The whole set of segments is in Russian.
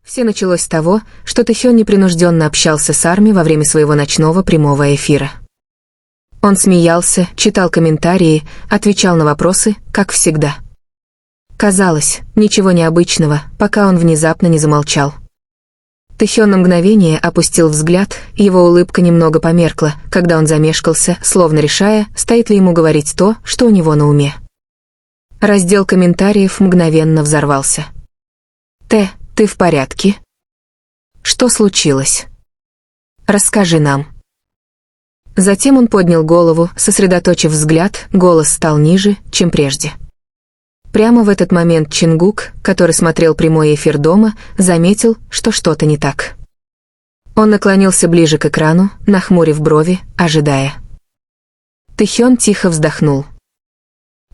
Все началось с того, что Тэхён непринужденно общался с Арми во время своего ночного прямого эфира. Он смеялся, читал комментарии, отвечал на вопросы, как всегда. Казалось, ничего необычного, пока он внезапно не замолчал. Тэхён на мгновение опустил взгляд, его улыбка немного померкла, когда он замешкался, словно решая, стоит ли ему говорить то, что у него на уме. Раздел комментариев мгновенно взорвался. Ты в порядке? Что случилось? Расскажи нам». Затем он поднял голову, сосредоточив взгляд, голос стал ниже, чем прежде. Прямо в этот момент Чингук, который смотрел прямой эфир дома, заметил, что что-то не так. Он наклонился ближе к экрану, нахмурив брови, ожидая. Тэхён тихо вздохнул.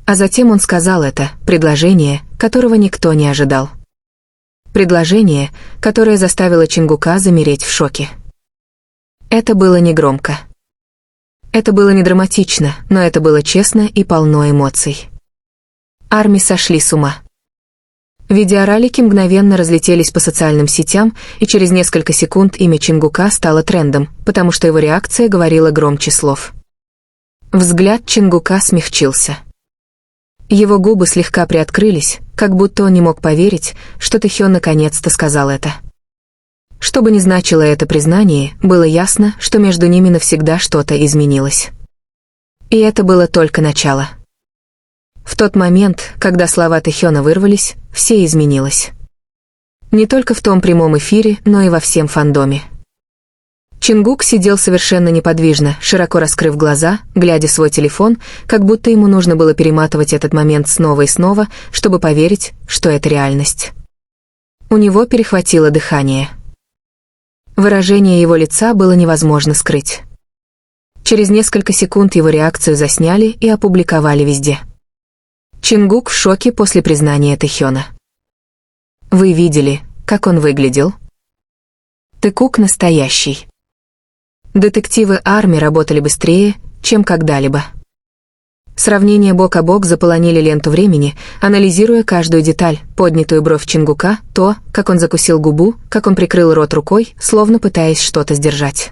А затем он сказал это, предложение, которого никто не ожидал. Предложение, которое заставило Чингука замереть в шоке. Это было негромко. Это было не драматично, но это было честно и полно эмоций. Арми сошли с ума. Видеоролики мгновенно разлетелись по социальным сетям, и через несколько секунд имя Чингука стало трендом, потому что его реакция говорила громче слов. Взгляд Чингука смягчился. Его губы слегка приоткрылись, как будто он не мог поверить, что Тэхён наконец-то сказал это. Что бы ни значило это признание, было ясно, что между ними навсегда что-то изменилось. И это было только начало. В тот момент, когда слова Тэхёна вырвались, все изменилось. Не только в том прямом эфире, но и во всем фандоме. Чингук сидел совершенно неподвижно, широко раскрыв глаза, глядя в свой телефон, как будто ему нужно было перематывать этот момент снова и снова, чтобы поверить, что это реальность. У него перехватило дыхание. Выражение его лица было невозможно скрыть. Через несколько секунд его реакцию засняли и опубликовали везде. Чингук в шоке после признания Тэхёна. Вы видели, как он выглядел? Тэкук настоящий. Детективы Арми работали быстрее, чем когда-либо. Сравнения бок о бок заполонили ленту времени, анализируя каждую деталь, поднятую бровь Чингука, то, как он закусил губу, как он прикрыл рот рукой, словно пытаясь что-то сдержать.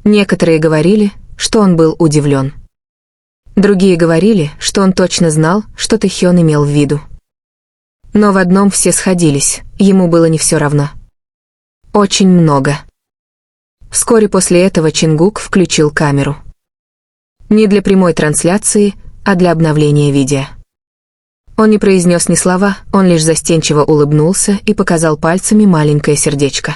Некоторые говорили, что он был удивлен. Другие говорили, что он точно знал, что Тэхён имел в виду. Но в одном все сходились, ему было не все равно. Очень много. Вскоре после этого Чингук включил камеру. Не для прямой трансляции, а для обновления видео. Он не произнес ни слова, он лишь застенчиво улыбнулся и показал пальцами маленькое сердечко.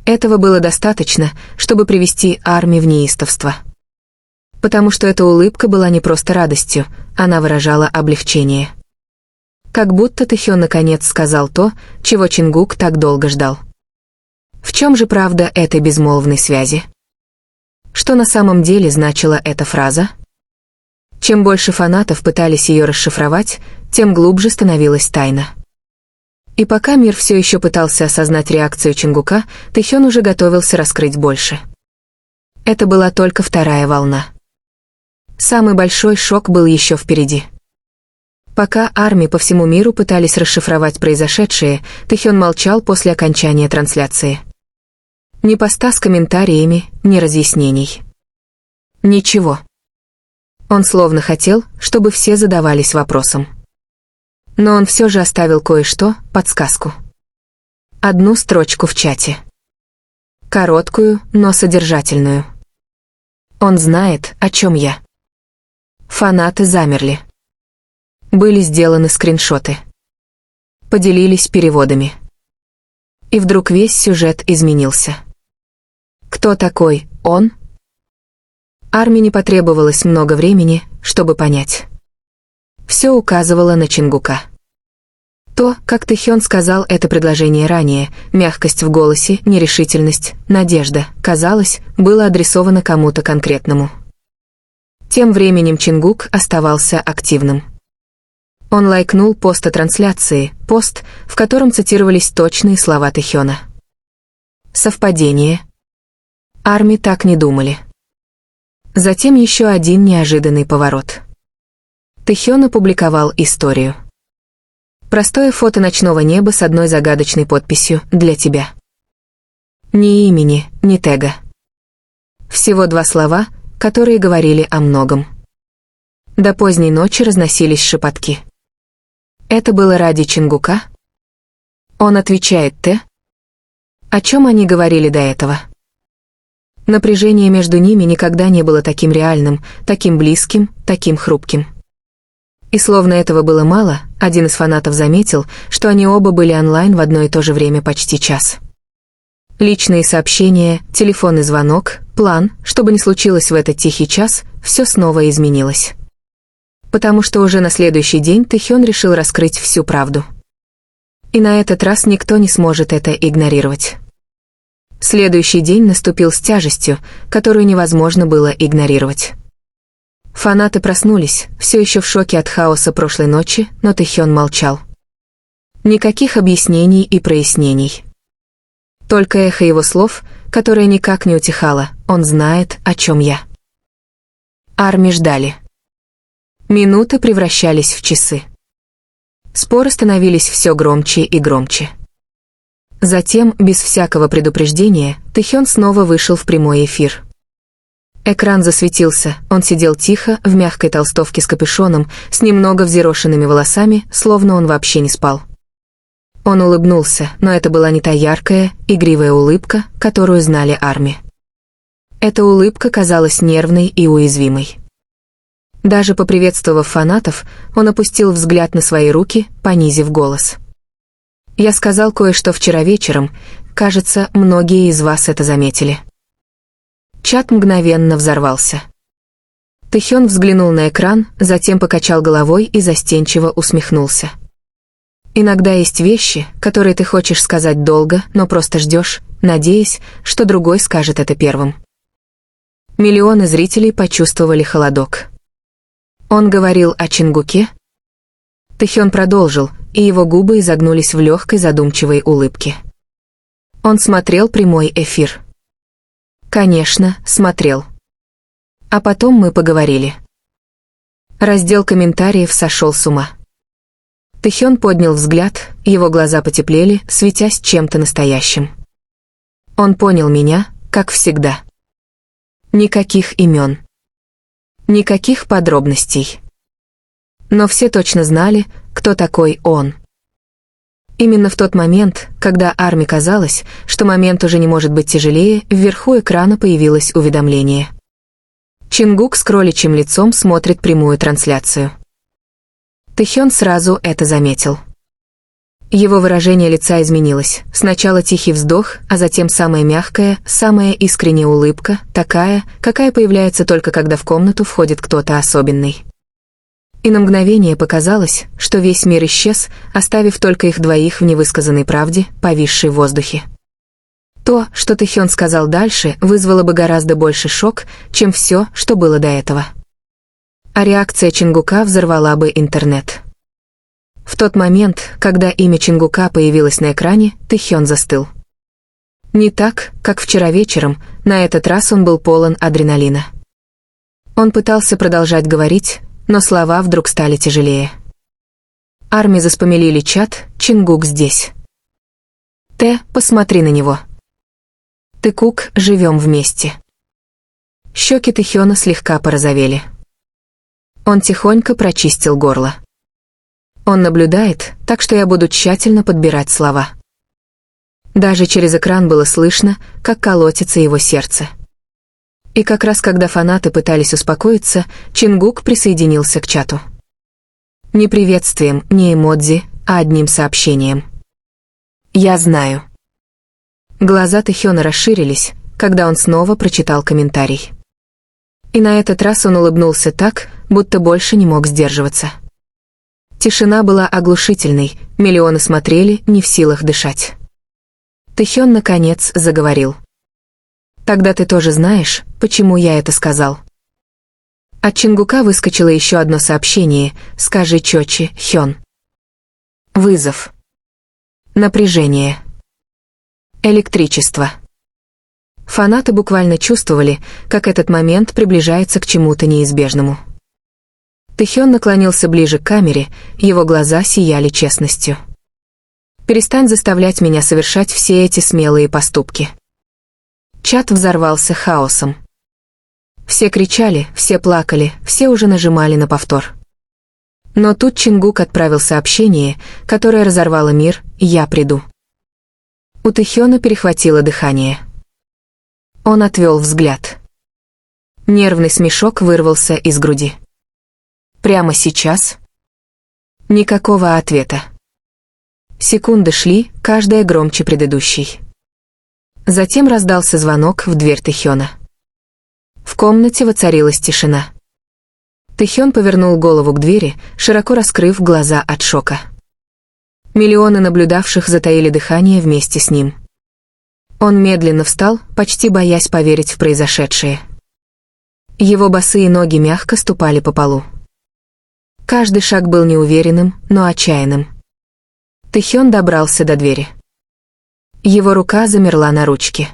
Этого было достаточно, чтобы привести Арми в неистовство. Потому что эта улыбка была не просто радостью, она выражала облегчение. Как будто Тэхён наконец сказал то, чего Чингук так долго ждал. В чем же правда этой безмолвной связи? Что на самом деле значила эта фраза? Чем больше фанатов пытались ее расшифровать, тем глубже становилась тайна. И пока мир все еще пытался осознать реакцию Чингука, Тэхён уже готовился раскрыть больше. Это была только вторая волна. Самый большой шок был еще впереди. Пока Арми по всему миру пытались расшифровать произошедшее, Тэхён молчал после окончания трансляции. Ни поста с комментариями, ни разъяснений. Ничего. Он словно хотел, чтобы все задавались вопросом. Но он все же оставил кое-что, подсказку. Одну строчку в чате. Короткую, но содержательную. Он знает, о чем я. Фанаты замерли. Были сделаны скриншоты. Поделились переводами. И вдруг весь сюжет изменился. Кто такой он? Арми не потребовалось много времени, чтобы понять. Все указывало на Чингука. То, как Тэхён сказал это предложение ранее, мягкость в голосе, нерешительность, надежда, казалось, было адресовано кому-то конкретному. Тем временем Чингук оставался активным. Он лайкнул пост о трансляции, пост, в котором цитировались точные слова Тэхёна. Совпадение? Арми так не думали. Затем еще один неожиданный поворот. Тэхён опубликовал историю. Простое фото ночного неба с одной загадочной подписью «Для тебя». Ни имени, ни тега. Всего 2 слова, которые говорили о многом. До поздней ночи разносились шепотки. Это было ради Чингука? Он отвечает «Т». О чем они говорили до этого? Напряжение между ними никогда не было таким реальным, таким близким, таким хрупким. И словно этого было мало, один из фанатов заметил, что они оба были онлайн в одно и то же время почти час. Личные сообщения, телефонный звонок, план, что бы ни случилось в этот тихий час, все снова изменилось. Потому что уже на следующий день Тэхён решил раскрыть всю правду. И на этот раз никто не сможет это игнорировать. Следующий день наступил с тяжестью, которую невозможно было игнорировать. Фанаты проснулись, все еще в шоке от хаоса прошлой ночи, но Тэхён молчал. Никаких объяснений и прояснений. Только эхо его слов, которое никак не утихало, он знает, о чем я. Арми ждали. Минуты превращались в часы. Споры становились все громче и громче. Затем, без всякого предупреждения, Тэхён снова вышел в прямой эфир. Экран засветился, он сидел тихо, в мягкой толстовке с капюшоном, с немного взъерошенными волосами, словно он вообще не спал. Он улыбнулся, но это была не та яркая, игривая улыбка, которую знали Арми. Эта улыбка казалась нервной и уязвимой. Даже поприветствовав фанатов, он опустил взгляд на свои руки, понизив голос. «Я сказал кое-что вчера вечером, кажется, многие из вас это заметили». Чат мгновенно взорвался. Тэхён взглянул на экран, затем покачал головой и застенчиво усмехнулся. «Иногда есть вещи, которые ты хочешь сказать долго, но просто ждешь, надеясь, что другой скажет это первым». Миллионы зрителей почувствовали холодок. Он говорил о Чингуке? Тэхён продолжил, и его губы изогнулись в легкой задумчивой улыбке. Он смотрел прямой эфир. Конечно, смотрел. А потом мы поговорили. Раздел комментариев сошел с ума. Тэхён поднял взгляд, его глаза потеплели, светясь чем-то настоящим. Он понял меня, как всегда. Никаких имен. Никаких подробностей. Но все точно знали, кто такой он. Именно в тот момент, когда Арми казалось, что момент уже не может быть тяжелее, вверху экрана появилось уведомление. Чингук с кроличьим лицом смотрит прямую трансляцию. Тэхён сразу это заметил. Его выражение лица изменилось. Сначала тихий вздох, а затем самая мягкая, самая искренняя улыбка, такая, какая появляется только когда в комнату входит кто-то особенный. И на мгновение показалось, что весь мир исчез, оставив только их двоих в невысказанной правде, повисшей в воздухе. То, что Тэхён сказал дальше, вызвало бы гораздо больше шок, чем все, что было до этого. А реакция Чингука взорвала бы интернет. В тот момент, когда имя Чингука появилось на экране, Тэхён застыл. Не так, как вчера вечером, на этот раз он был полон адреналина. Он пытался продолжать говорить, но слова вдруг стали тяжелее. Арми заспамилили чат, Чингук здесь. Т, посмотри на него. Тыкук, живем вместе. Щеки Тэхёна слегка порозовели. Он тихонько прочистил горло. Он наблюдает, так что я буду тщательно подбирать слова. Даже через экран было слышно, как колотится его сердце. И как раз когда фанаты пытались успокоиться, Чингук присоединился к чату. Не приветствием, не эмодзи, а одним сообщением. «Я знаю». Глаза Тэхёна расширились, когда он снова прочитал комментарий. И на этот раз он улыбнулся так, будто больше не мог сдерживаться. Тишина была оглушительной, миллионы смотрели, не в силах дышать. Тэхён наконец заговорил. «Тогда ты тоже знаешь, почему я это сказал». От Чингука выскочило еще одно сообщение: «Скажи чётче, Хён». Вызов. Напряжение. Электричество. Фанаты буквально чувствовали, как этот момент приближается к чему-то неизбежному. Тэхён наклонился ближе к камере, его глаза сияли честностью. «Перестань заставлять меня совершать все эти смелые поступки». Чат взорвался хаосом. Все кричали, все плакали, все уже нажимали на повтор. Но тут Чингук отправил сообщение, которое разорвало мир: «Я приду». У Тэхёна перехватило дыхание. Он отвел взгляд. Нервный смешок вырвался из груди. Прямо сейчас? Никакого ответа. Секунды шли, каждая громче предыдущей. Затем раздался звонок в дверь Тэхёна. В комнате воцарилась тишина. Тэхён повернул голову к двери, широко раскрыв глаза от шока. Миллионы наблюдавших затаили дыхание вместе с ним. Он медленно встал, почти боясь поверить в произошедшее. Его босые ноги мягко ступали по полу. Каждый шаг был неуверенным, но отчаянным. Тэхён добрался до двери. Его рука замерла на ручке.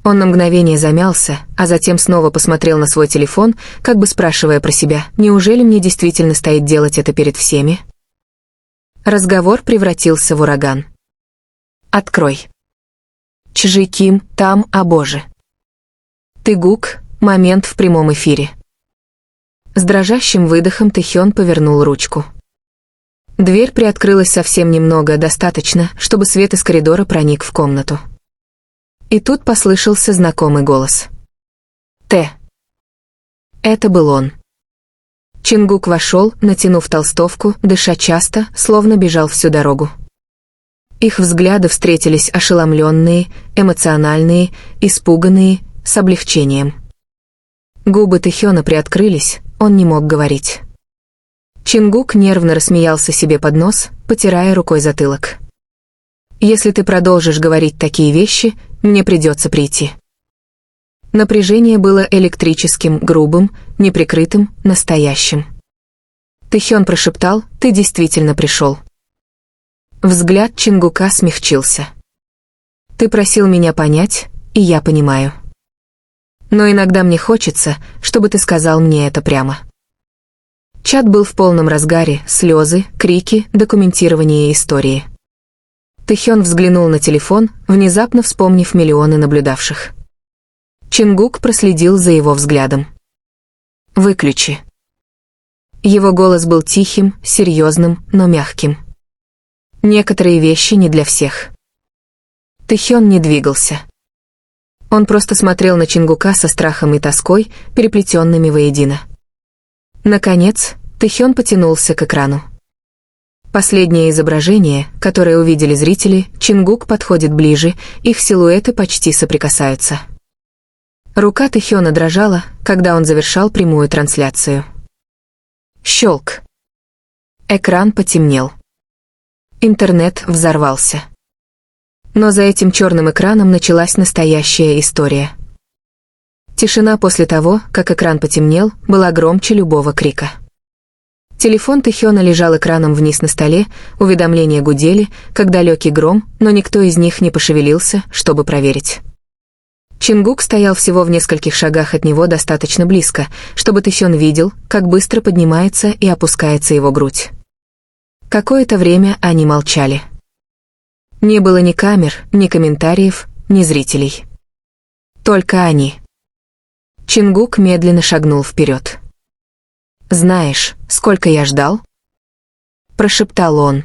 Он на мгновение замялся, а затем снова посмотрел на свой телефон, как бы спрашивая про себя: «Неужели мне действительно стоит делать это перед всеми?» Разговор превратился в ураган. «Открой». Чжи Ким, там, о боже. Тэгук, момент в прямом эфире. С дрожащим выдохом Тэхён повернул ручку. Дверь приоткрылась совсем немного, достаточно, чтобы свет из коридора проник в комнату. И тут послышался знакомый голос. «Т». Это был он. Чингук вошел, натянув толстовку, дыша часто, словно бежал всю дорогу. Их взгляды встретились ошеломленные, эмоциональные, испуганные, с облегчением. Губы Тэхёна приоткрылись, он не мог говорить. Чингук нервно рассмеялся себе под нос, потирая рукой затылок. «Если ты продолжишь говорить такие вещи, мне придется прийти». Напряжение было электрическим, грубым, неприкрытым, настоящим. Тэхён прошептал: «Ты действительно пришел». Взгляд Чингука смягчился. «Ты просил меня понять, и я понимаю. Но иногда мне хочется, чтобы ты сказал мне это прямо». Чат был в полном разгаре: слезы, крики, документирование истории. Тэхён взглянул на телефон, внезапно вспомнив миллионы наблюдавших. Чингук проследил за его взглядом. «Выключи». Его голос был тихим, серьезным, но мягким. «Некоторые вещи не для всех». Тэхён не двигался. Он просто смотрел на Чингука со страхом и тоской, переплетенными воедино. Наконец, Тэхён потянулся к экрану. Последнее изображение, которое увидели зрители: Чингук подходит ближе, их силуэты почти соприкасаются. Рука Тэхёна дрожала, когда он завершал прямую трансляцию. Щелк. Экран потемнел. Интернет взорвался. Но за этим черным экраном началась настоящая история. Тишина после того, как экран потемнел, была громче любого крика. Телефон Тэхёна лежал экраном вниз на столе, уведомления гудели, как далекий гром, но никто из них не пошевелился, чтобы проверить. Чингук стоял всего в нескольких шагах от него, достаточно близко, чтобы Тэхён видел, как быстро поднимается и опускается его грудь. Какое-то время они молчали. Не было ни камер, ни комментариев, ни зрителей. Только они. Чингук медленно шагнул вперед. «Знаешь, сколько я ждал?» Прошептал он.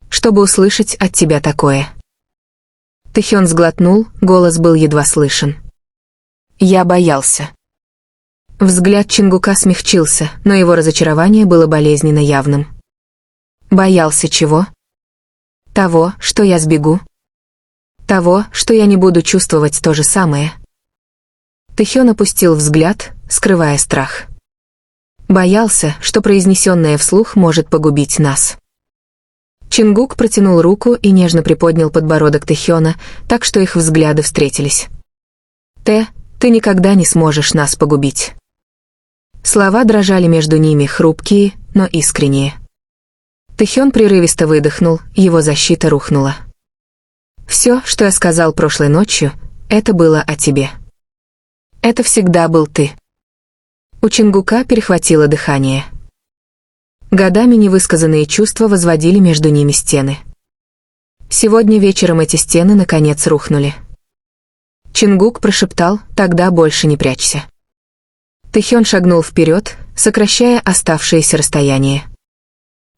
«Чтобы услышать от тебя такое». Тэхён сглотнул, голос был едва слышен. «Я боялся». Взгляд Чингука смягчился, но его разочарование было болезненно явным. «Боялся чего?» «Того, что я сбегу. Того, что я не буду чувствовать то же самое». Тэхён опустил взгляд, скрывая страх. Боялся, что произнесенное вслух может погубить нас. Чингук протянул руку и нежно приподнял подбородок Тэхёна, так что их взгляды встретились. «Ты никогда не сможешь нас погубить». Слова дрожали между ними, хрупкие, но искренние. Тэхён прерывисто выдохнул, его защита рухнула. «Все, что я сказал прошлой ночью, это было о тебе. Это всегда был ты. У Чингука перехватило дыхание. Годами невысказанные чувства возводили между ними стены. Сегодня вечером эти стены наконец рухнули. Чингук прошептал: «Тогда больше не прячься». Тэхён шагнул вперед, сокращая оставшееся расстояние.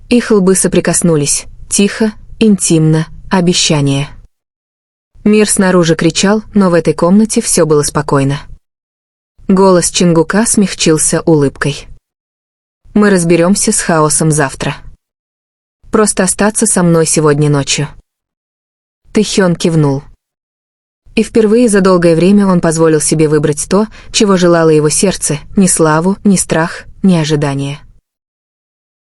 Их лбы соприкоснулись, тихо, интимно, обещание. Мир снаружи кричал, но в этой комнате все было спокойно. Голос Чингука смягчился улыбкой. «Мы разберемся с хаосом завтра. Просто остаться со мной сегодня ночью». Тэхён кивнул. И впервые за долгое время он позволил себе выбрать то, чего желало его сердце, ни славу, ни страх, ни ожидание.